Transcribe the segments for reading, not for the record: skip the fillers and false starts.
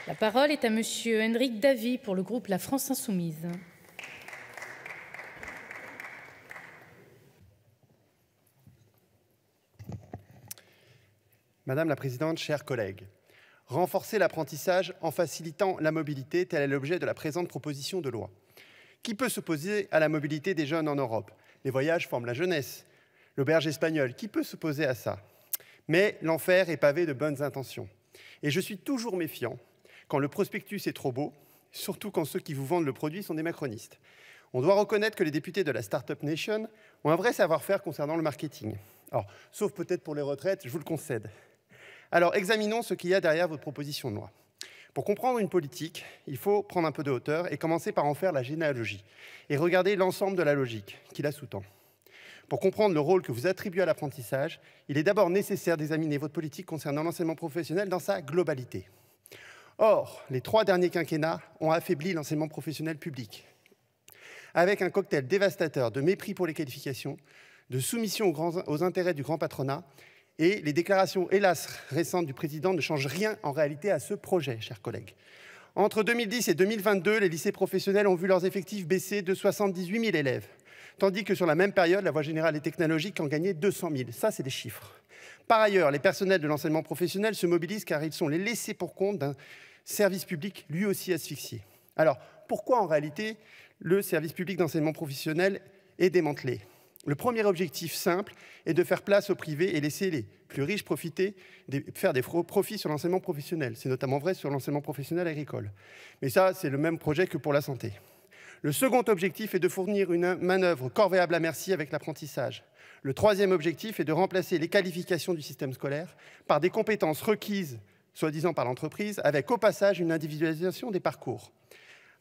La parole est à Monsieur Henrik Davy pour le groupe La France Insoumise. Madame la Présidente, chers collègues, renforcer l'apprentissage en facilitant la mobilité, tel est l'objet de la présente proposition de loi. Qui peut s'opposer à la mobilité des jeunes en Europe? Les voyages forment la jeunesse. L'auberge espagnole, qui peut s'opposer à ça? Mais l'enfer est pavé de bonnes intentions. Et je suis toujours méfiant quand le prospectus est trop beau, surtout quand ceux qui vous vendent le produit sont des macronistes. On doit reconnaître que les députés de la Startup Nation ont un vrai savoir-faire concernant le marketing. Alors, sauf peut-être pour les retraites, je vous le concède. Alors, examinons ce qu'il y a derrière votre proposition de loi. Pour comprendre une politique, il faut prendre un peu de hauteur et commencer par en faire la généalogie et regarder l'ensemble de la logique qui la sous-tend. Pour comprendre le rôle que vous attribuez à l'apprentissage, il est d'abord nécessaire d'examiner votre politique concernant l'enseignement professionnel dans sa globalité. Or, les 3 derniers quinquennats ont affaibli l'enseignement professionnel public, avec un cocktail dévastateur de mépris pour les qualifications, de soumission aux intérêts du grand patronat, et les déclarations, hélas, récentes du président ne changent rien en réalité à ce projet, chers collègues. Entre 2010 et 2022, les lycées professionnels ont vu leurs effectifs baisser de 78 000 élèves, tandis que sur la même période, la voie générale et technologique en gagnait 200 000. Ça, c'est des chiffres. Par ailleurs, les personnels de l'enseignement professionnel se mobilisent car ils sont les laissés pour compte d'un service public lui aussi asphyxié. Alors, pourquoi en réalité le service public d'enseignement professionnel est démantelé? Le premier objectif simple est de faire place au privé et laisser les plus riches faire des profits sur l'enseignement professionnel. C'est notamment vrai sur l'enseignement professionnel agricole. Mais ça, c'est le même projet que pour la santé. Le second objectif est de fournir une manœuvre corvéable à merci avec l'apprentissage. Le troisième objectif est de remplacer les qualifications du système scolaire par des compétences requises, soi-disant par l'entreprise, avec au passage une individualisation des parcours.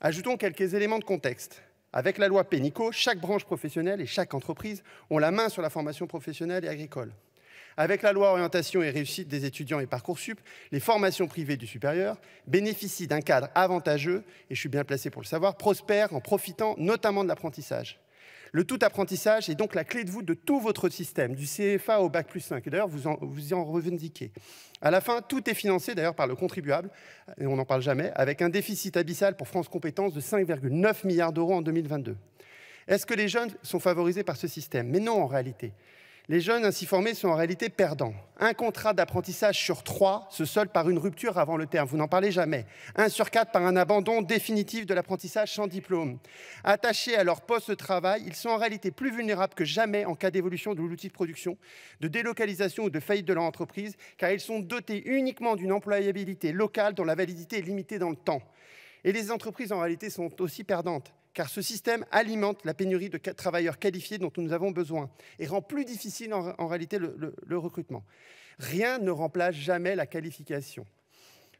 Ajoutons quelques éléments de contexte. Avec la loi Pénicaud, chaque branche professionnelle et chaque entreprise ont la main sur la formation professionnelle et agricole. Avec la loi Orientation et réussite des étudiants et Parcoursup, les formations privées du supérieur bénéficient d'un cadre avantageux, et je suis bien placé pour le savoir, prospèrent en profitant notamment de l'apprentissage. Le tout apprentissage est donc la clé de voûte de tout votre système, du CFA au Bac+5, et d'ailleurs vous y en revendiquez. À la fin, tout est financé d'ailleurs par le contribuable, et on n'en parle jamais, avec un déficit abyssal pour France Compétences de 5,9 milliards d'euros en 2022. Est-ce que les jeunes sont favorisés par ce système? Mais non, en réalité. Les jeunes ainsi formés sont en réalité perdants. Un contrat d'apprentissage sur 3 se solde par une rupture avant le terme. Vous n'en parlez jamais. 1 sur 4 par un abandon définitif de l'apprentissage sans diplôme. Attachés à leur poste de travail, ils sont en réalité plus vulnérables que jamais en cas d'évolution de l'outil de production, de délocalisation ou de faillite de leur entreprise, car ils sont dotés uniquement d'une employabilité locale dont la validité est limitée dans le temps. Et les entreprises en réalité sont aussi perdantes, car ce système alimente la pénurie de travailleurs qualifiés dont nous avons besoin et rend plus difficile en réalité le recrutement. Rien ne remplace jamais la qualification.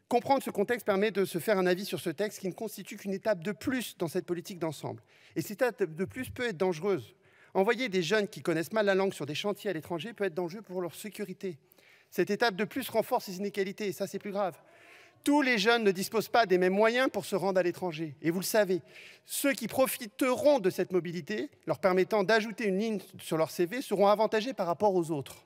Comprendre ce contexte permet de se faire un avis sur ce texte qui ne constitue qu'une étape de plus dans cette politique d'ensemble. Et cette étape de plus peut être dangereuse. Envoyer des jeunes qui connaissent mal la langue sur des chantiers à l'étranger peut être dangereux pour leur sécurité. Cette étape de plus renforce les inégalités et ça c'est plus grave. Tous les jeunes ne disposent pas des mêmes moyens pour se rendre à l'étranger. Et vous le savez, ceux qui profiteront de cette mobilité, leur permettant d'ajouter une ligne sur leur CV, seront avantagés par rapport aux autres.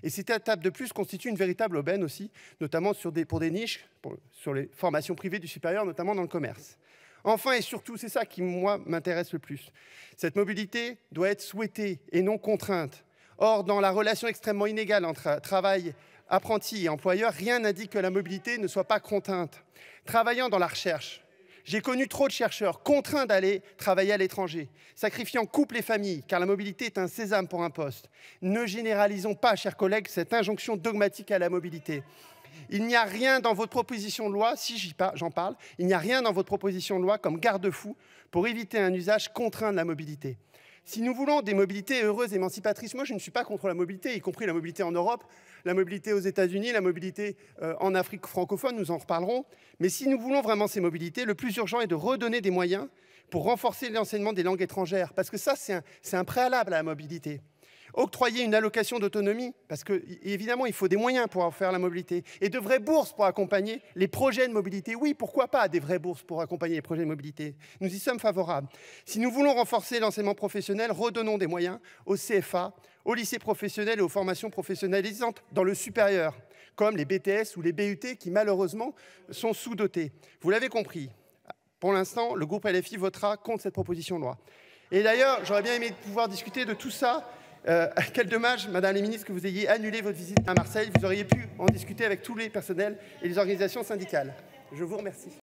Et cette étape de plus constitue une véritable aubaine aussi, notamment pour des niches, sur les formations privées du supérieur, notamment dans le commerce. Enfin et surtout, c'est ça qui, moi, m'intéresse le plus. Cette mobilité doit être souhaitée et non contrainte. Or, dans la relation extrêmement inégale entre travail, apprenti et employeur, rien n'indique que la mobilité ne soit pas contrainte. Travaillant dans la recherche, j'ai connu trop de chercheurs contraints d'aller travailler à l'étranger, sacrifiant couple et famille, car la mobilité est un sésame pour un poste. Ne généralisons pas, chers collègues, cette injonction dogmatique à la mobilité. Il n'y a rien dans votre proposition de loi, si j'en parle, il n'y a rien dans votre proposition de loi comme garde-fou pour éviter un usage contraint de la mobilité. Si nous voulons des mobilités heureuses, émancipatrices, moi je ne suis pas contre la mobilité, y compris la mobilité en Europe, la mobilité aux États-Unis, la mobilité en Afrique francophone, nous en reparlerons. Mais si nous voulons vraiment ces mobilités, le plus urgent est de redonner des moyens pour renforcer l'enseignement des langues étrangères, parce que ça c'est un préalable à la mobilité. Octroyer une allocation d'autonomie, parce qu'évidemment, il faut des moyens pour en faire la mobilité, et de vraies bourses pour accompagner les projets de mobilité. Oui, pourquoi pas des vraies bourses pour accompagner les projets de mobilité? Nous y sommes favorables. Si nous voulons renforcer l'enseignement professionnel, redonnons des moyens au CFA, aux lycées professionnels et aux formations professionnalisantes dans le supérieur. comme les BTS ou les BUT qui malheureusement sont sous-dotés. Vous l'avez compris, pour l'instant, le groupe LFI votera contre cette proposition de loi. Et d'ailleurs, j'aurais bien aimé pouvoir discuter de tout ça. Quel dommage, Madame la Ministre, que vous ayez annulé votre visite à Marseille. Vous auriez pu en discuter avec tous les personnels et les organisations syndicales. Je vous remercie.